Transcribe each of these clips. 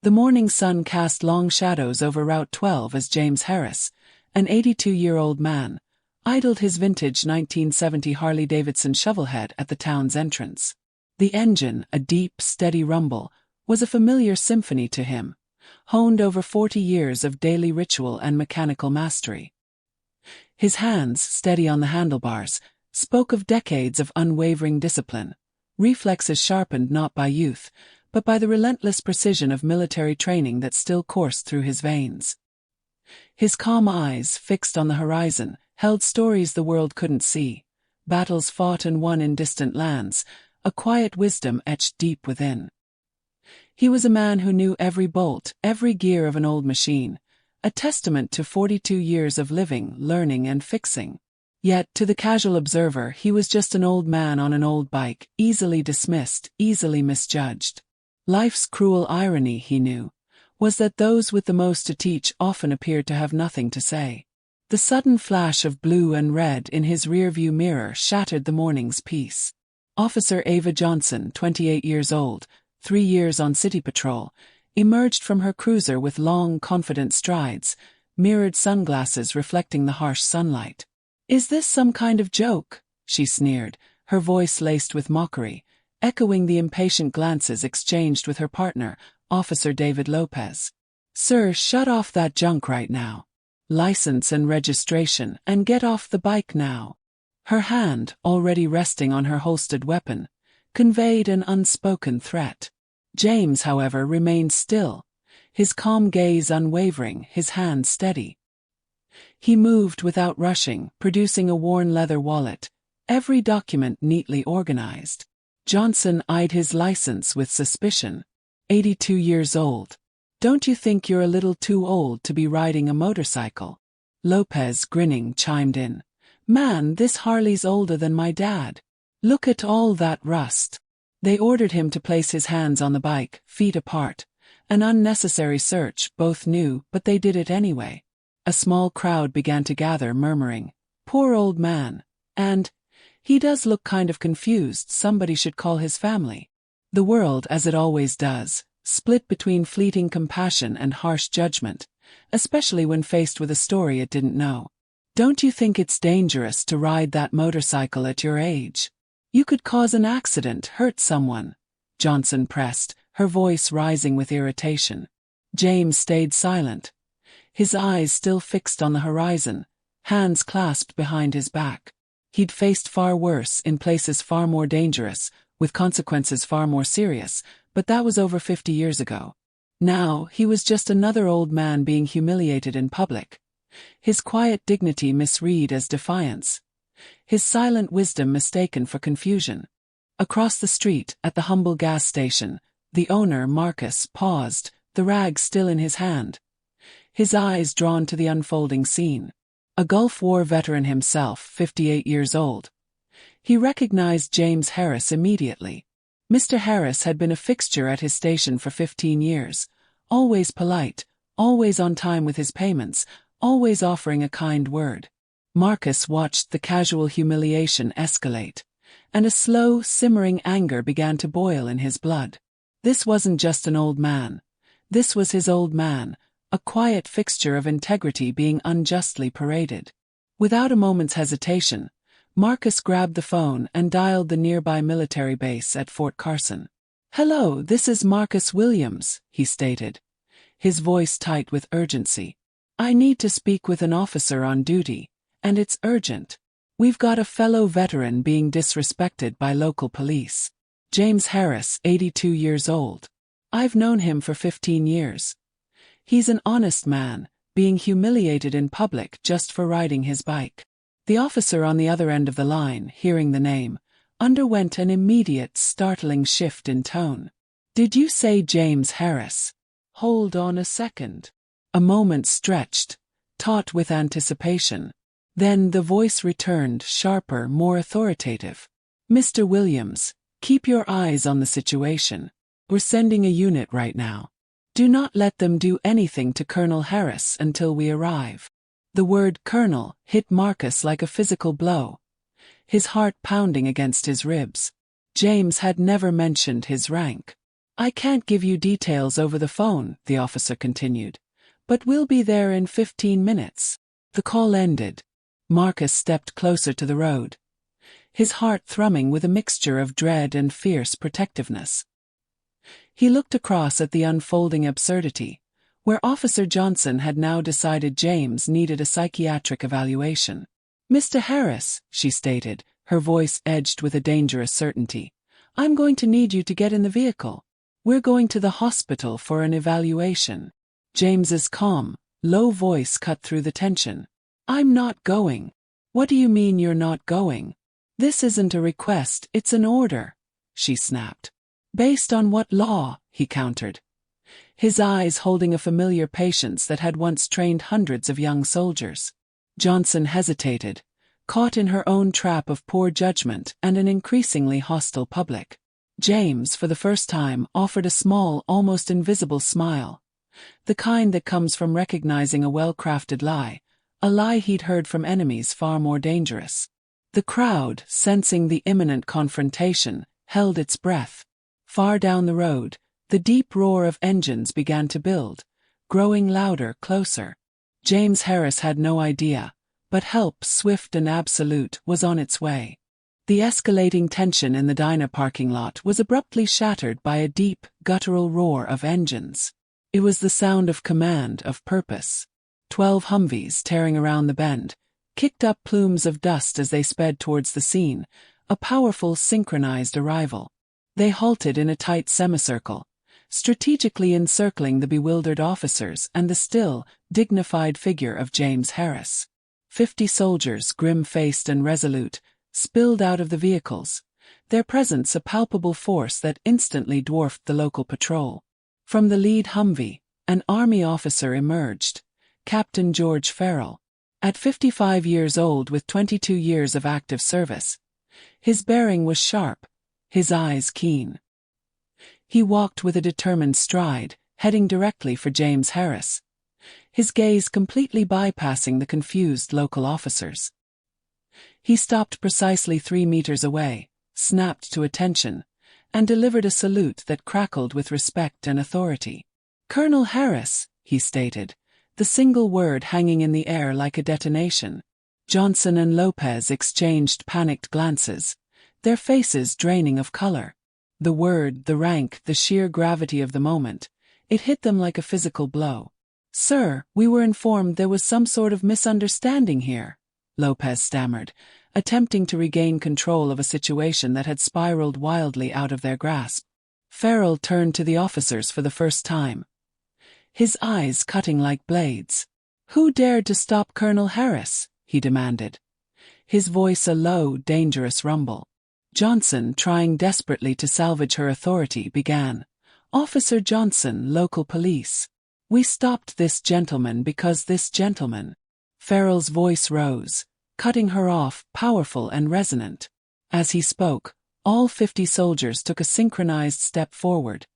The morning sun cast long shadows over Route 12 as James Harris, an 82-year-old man, idled his vintage 1970 Harley-Davidson shovelhead at the town's entrance. The engine, a deep, steady rumble, was a familiar symphony to him, honed over 40 years of daily ritual and mechanical mastery. His hands, steady on the handlebars, spoke of decades of unwavering discipline, reflexes sharpened not by youth, but by the relentless precision of military training that still coursed through his veins. His calm eyes, fixed on the horizon, held stories the world couldn't see, battles fought and won in distant lands, a quiet wisdom etched deep within. He was a man who knew every bolt, every gear of an old machine, a testament to 42 years of living, learning and fixing. Yet, to the casual observer, he was just an old man on an old bike, easily dismissed, easily misjudged. Life's cruel irony, he knew, was that those with the most to teach often appeared to have nothing to say. The sudden flash of blue and red in his rearview mirror shattered the morning's peace. Officer Ava Johnson, 28 years old, 3 years on city patrol, emerged from her cruiser with long, confident strides, mirrored sunglasses reflecting the harsh sunlight. "Is this some kind of joke?" she sneered, her voice laced with mockery, echoing the impatient glances exchanged with her partner, Officer David Lopez. "Sir, shut off that junk right now. License and registration, and get off the bike now." Her hand, already resting on her holstered weapon, conveyed an unspoken threat. James, however, remained still, his calm gaze unwavering, his hand steady. He moved without rushing, producing a worn leather wallet, every document neatly organized. Johnson eyed his license with suspicion. 82 years old. "Don't you think you're a little too old to be riding a motorcycle?" Lopez, grinning, chimed in. "Man, this Harley's older than my dad. Look at all that rust." They ordered him to place his hands on the bike, feet apart. An unnecessary search, both knew, but they did it anyway. A small crowd began to gather, murmuring, "Poor old man. And he does look kind of confused, somebody should call his family." The world, as it always does, split between fleeting compassion and harsh judgment, especially when faced with a story it didn't know. "Don't you think it's dangerous to ride that motorcycle at your age? You could cause an accident, hurt someone," Johnson pressed, her voice rising with irritation. James stayed silent, his eyes still fixed on the horizon, hands clasped behind his back. He'd faced far worse, in places far more dangerous, with consequences far more serious, but that was over 50 years ago. Now, he was just another old man being humiliated in public, his quiet dignity misread as defiance, his silent wisdom mistaken for confusion. Across the street, at the humble gas station, the owner, Marcus, paused, the rag still in his hand, his eyes drawn to the unfolding scene. A Gulf War veteran himself, 58 years old, he recognized James Harris immediately. Mr. Harris had been a fixture at his station for 15 years, always polite, always on time with his payments, always offering a kind word. Marcus watched the casual humiliation escalate, and a slow, simmering anger began to boil in his blood. This wasn't just an old man. This was his old man, a quiet fixture of integrity being unjustly paraded. Without a moment's hesitation, Marcus grabbed the phone and dialed the nearby military base at Fort Carson. "Hello, this is Marcus Williams," he stated, his voice tight with urgency. "I need to speak with an officer on duty, and it's urgent. We've got a fellow veteran being disrespected by local police. James Harris, 82 years old. I've known him for 15 years. He's an honest man, being humiliated in public just for riding his bike." The officer on the other end of the line, hearing the name, underwent an immediate, startling shift in tone. "Did you say James Harris? Hold on a second." A moment stretched, taut with anticipation. Then the voice returned, sharper, more authoritative. "Mr. Williams, keep your eyes on the situation. We're sending a unit right now. Do not let them do anything to Colonel Harris until we arrive." The word colonel hit Marcus like a physical blow, his heart pounding against his ribs. James had never mentioned his rank. I can't give you details over the phone, the officer continued, but we'll be there in 15 minutes. The call ended. Marcus stepped closer to the road, his heart thrumming with a mixture of dread and fierce protectiveness. He looked across at the unfolding absurdity, where Officer Johnson had now decided James needed a psychiatric evaluation. Mr. Harris, she stated, her voice edged with a dangerous certainty, I'm going to need you to get in the vehicle. We're going to the hospital for an evaluation. James's calm, low voice cut through the tension. I'm not going. What do you mean you're not going? This isn't a request, it's an order, she snapped. Based on what law? He countered, his eyes holding a familiar patience that had once trained hundreds of young soldiers. Johnson hesitated, caught in her own trap of poor judgment and an increasingly hostile public. James, for the first time, offered a small, almost invisible smile, the kind that comes from recognizing a well-crafted lie, a lie he'd heard from enemies far more dangerous. The crowd, sensing the imminent confrontation, held its breath. Far down the road, the deep roar of engines began to build, growing louder, closer. James Harris had no idea, but help, swift and absolute, was on its way. The escalating tension in the diner parking lot was abruptly shattered by a deep, guttural roar of engines. It was the sound of command, of purpose. 12 Humvees, tearing around the bend, kicked up plumes of dust as they sped towards the scene, a powerful, synchronized arrival. They halted in a tight semicircle, strategically encircling the bewildered officers and the still, dignified figure of James Harris. 50 soldiers, grim-faced and resolute, spilled out of the vehicles, their presence a palpable force that instantly dwarfed the local patrol. From the lead Humvee, an Army officer emerged, Captain George Farrell. At 55 years old with 22 years of active service, his bearing was sharp, his eyes keen. He walked with a determined stride, heading directly for James Harris, his gaze completely bypassing the confused local officers. He stopped precisely 3 meters away, snapped to attention, and delivered a salute that crackled with respect and authority. Colonel Harris, he stated, the single word hanging in the air like a detonation. Johnson and Lopez exchanged panicked glances, their faces draining of color. The word, the rank, the sheer gravity of the moment, it hit them like a physical blow. Sir, we were informed there was some sort of misunderstanding here, Lopez stammered, attempting to regain control of a situation that had spiraled wildly out of their grasp. Farrell turned to the officers for the first time, his eyes cutting like blades. Who dared to stop Colonel Harris? He demanded, his voice a low, dangerous rumble. Johnson, trying desperately to salvage her authority, began. Officer Johnson, local police. We stopped this gentleman because this gentleman. Farrell's voice rose, cutting her off, powerful and resonant. As he spoke, all 50 soldiers took a synchronized step forward,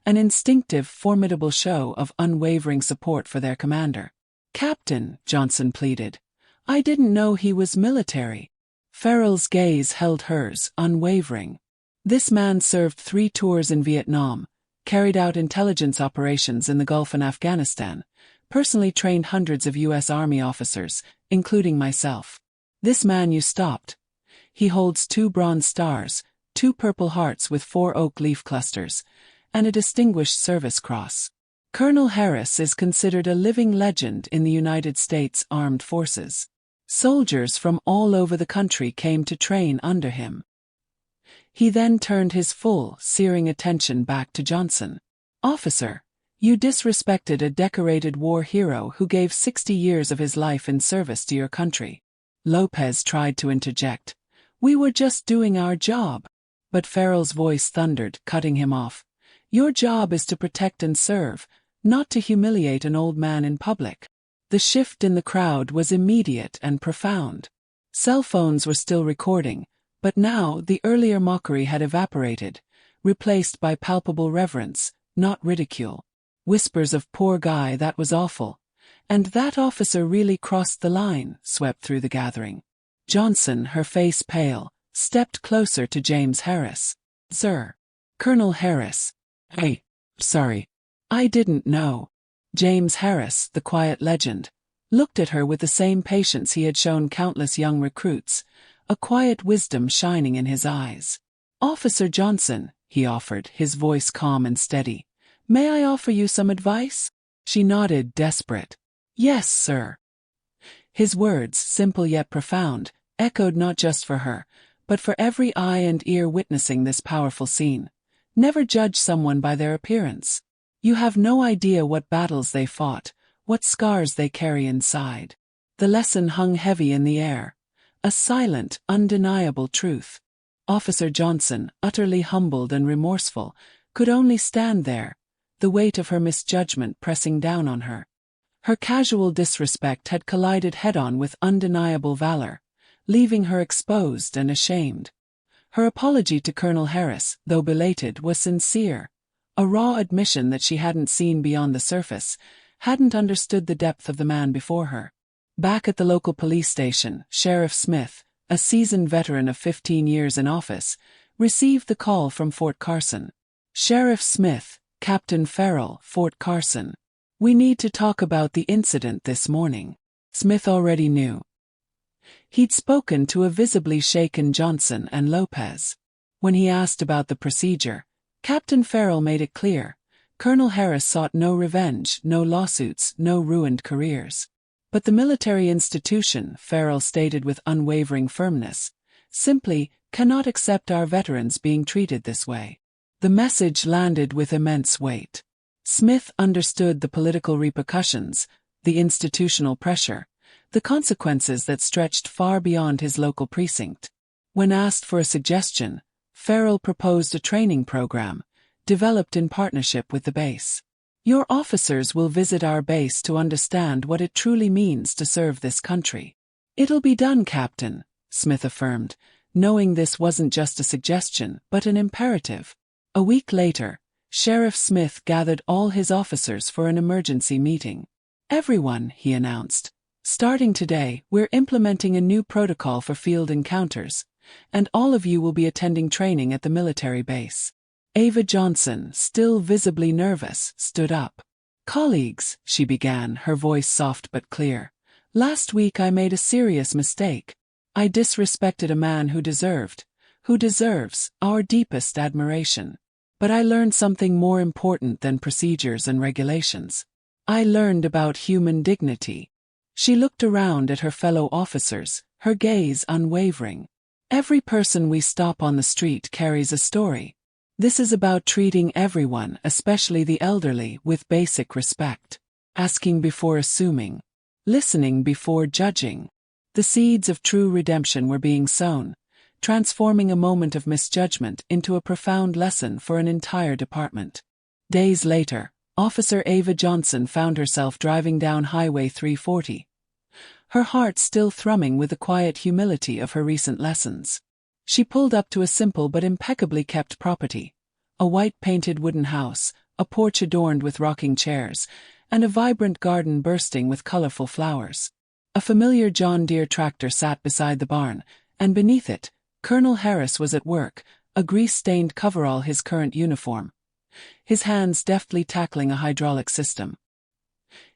an instinctive, formidable show of unwavering support for their commander. Captain, Johnson pleaded, I didn't know he was military. Farrell's gaze held hers, unwavering. This man served 3 tours in Vietnam, carried out intelligence operations in the Gulf and Afghanistan, personally trained hundreds of U.S. Army officers, including myself. This man you stopped. He holds 2 bronze stars, 2 purple hearts with 4 oak leaf clusters, and a Distinguished Service Cross. Colonel Harris is considered a living legend in the United States Armed Forces. Soldiers from all over the country came to train under him. He then turned his full, searing attention back to Johnson. Officer, you disrespected a decorated war hero who gave 60 years of his life in service to your country. Lopez tried to interject. We were just doing our job. But Farrell's voice thundered, cutting him off. Your job is to protect and serve, not to humiliate an old man in public. The shift in the crowd was immediate and profound. Cell phones were still recording, but now the earlier mockery had evaporated, replaced by palpable reverence, not ridicule. Whispers of poor guy, that was awful. And that officer really crossed the line, swept through the gathering. Johnson, her face pale, stepped closer to James Harris. Sir. Colonel Harris. Hey, sorry. I didn't know. James Harris, the quiet legend, looked at her with the same patience he had shown countless young recruits, a quiet wisdom shining in his eyes. Officer Johnson, he offered, his voice calm and steady. May I offer you some advice? She nodded, desperate. Yes, sir. His words, simple yet profound, echoed not just for her, but for every eye and ear witnessing this powerful scene. Never judge someone by their appearance. You have no idea what battles they fought, what scars they carry inside. The lesson hung heavy in the air. A silent, undeniable truth. Officer Johnson, utterly humbled and remorseful, could only stand there, the weight of her misjudgment pressing down on her. Her casual disrespect had collided head-on with undeniable valor, leaving her exposed and ashamed. Her apology to Colonel Harris, though belated, was sincere. A raw admission that she hadn't seen beyond the surface, hadn't understood the depth of the man before her. Back at the local police station, Sheriff Smith, a seasoned veteran of 15 years in office, received the call from Fort Carson. Sheriff Smith, Captain Farrell, Fort Carson. We need to talk about the incident this morning. Smith already knew. He'd spoken to a visibly shaken Johnson and Lopez. When he asked about the procedure, Captain Farrell made it clear. Colonel Harris sought no revenge, no lawsuits, no ruined careers. But the military institution, Farrell stated with unwavering firmness, simply cannot accept our veterans being treated this way. The message landed with immense weight. Smith understood the political repercussions, the institutional pressure, the consequences that stretched far beyond his local precinct. When asked for a suggestion, Farrell proposed a training program, developed in partnership with the base. Your officers will visit our base to understand what it truly means to serve this country. It'll be done, Captain, Smith affirmed, knowing this wasn't just a suggestion, but an imperative. A week later, Sheriff Smith gathered all his officers for an emergency meeting. Everyone, he announced. Starting today, we're implementing a new protocol for field encounters, and all of you will be attending training at the military base. Ava Johnson, still visibly nervous, stood up. Colleagues, she began, her voice soft but clear. Last week I made a serious mistake. I disrespected a man who deserves, our deepest admiration. But I learned something more important than procedures and regulations. I learned about human dignity. She looked around at her fellow officers, her gaze unwavering. Every person we stop on the street carries a story. This is about treating everyone, especially the elderly, with basic respect. Asking before assuming. Listening before judging. The seeds of true redemption were being sown, transforming a moment of misjudgment into a profound lesson for an entire department. Days later, Officer Ava Johnson found herself driving down Highway 340. Her heart still thrumming with the quiet humility of her recent lessons. She pulled up to a simple but impeccably kept property. A white-painted wooden house, a porch adorned with rocking chairs, and a vibrant garden bursting with colorful flowers. A familiar John Deere tractor sat beside the barn, and beneath it, Colonel Harris was at work, a grease-stained coverall his current uniform. His hands deftly tackling a hydraulic system.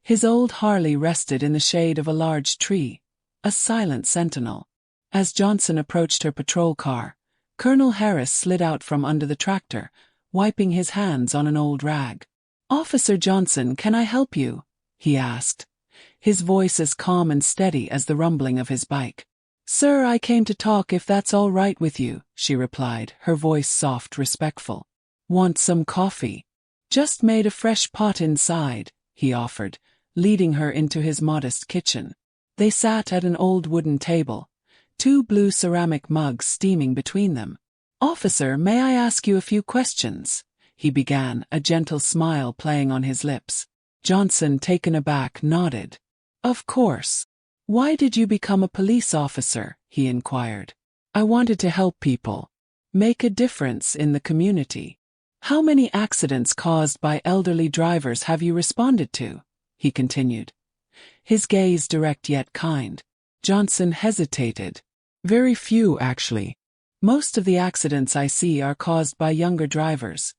His old Harley rested in the shade of a large tree, a silent sentinel. As Johnson approached her patrol car, Colonel Harris slid out from under the tractor, wiping his hands on an old rag. "Officer Johnson, can I help you?" he asked, his voice as calm and steady as the rumbling of his bike. "Sir, I came to talk if that's all right with you," she replied, her voice soft, respectful. "Want some coffee?" "Just made a fresh pot inside," he offered, leading her into his modest kitchen. They sat at an old wooden table, two blue ceramic mugs steaming between them. "Officer, may I ask you a few questions?" he began, a gentle smile playing on his lips. Johnson, taken aback, nodded. "Of course. Why did you become a police officer?" he inquired. "I wanted to help people. Make a difference in the community." "How many accidents caused by elderly drivers have you responded to?" he continued, his gaze direct yet kind. Johnson hesitated. "Very few, actually. Most of the accidents I see are caused by younger drivers.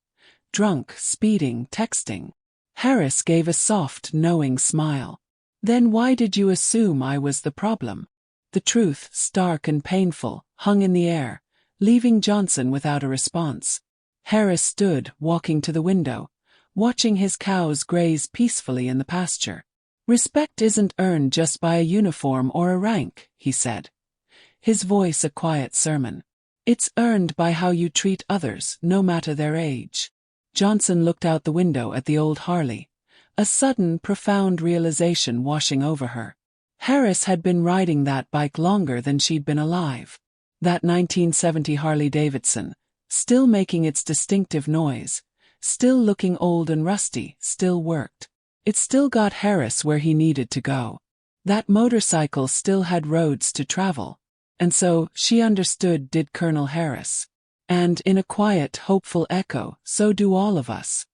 drunk, speeding, texting. Harris gave a soft, knowing smile. Then why did you assume I was the problem? The truth, stark and painful, hung in the air, leaving Johnson without a response. Harris stood, walking to the window, watching his cows graze peacefully in the pasture. Respect isn't earned just by a uniform or a rank, he said. His voice a quiet sermon. It's earned by how you treat others, no matter their age. Johnson looked out the window at the old Harley, a sudden, profound realization washing over her. Harris had been riding that bike longer than she'd been alive. That 1970 Harley-Davidson, still making its distinctive noise, still looking old and rusty, still worked. It still got Harris where he needed to go. That motorcycle still had roads to travel. And so, she understood, did Colonel Harris. And, in a quiet, hopeful echo, so do all of us.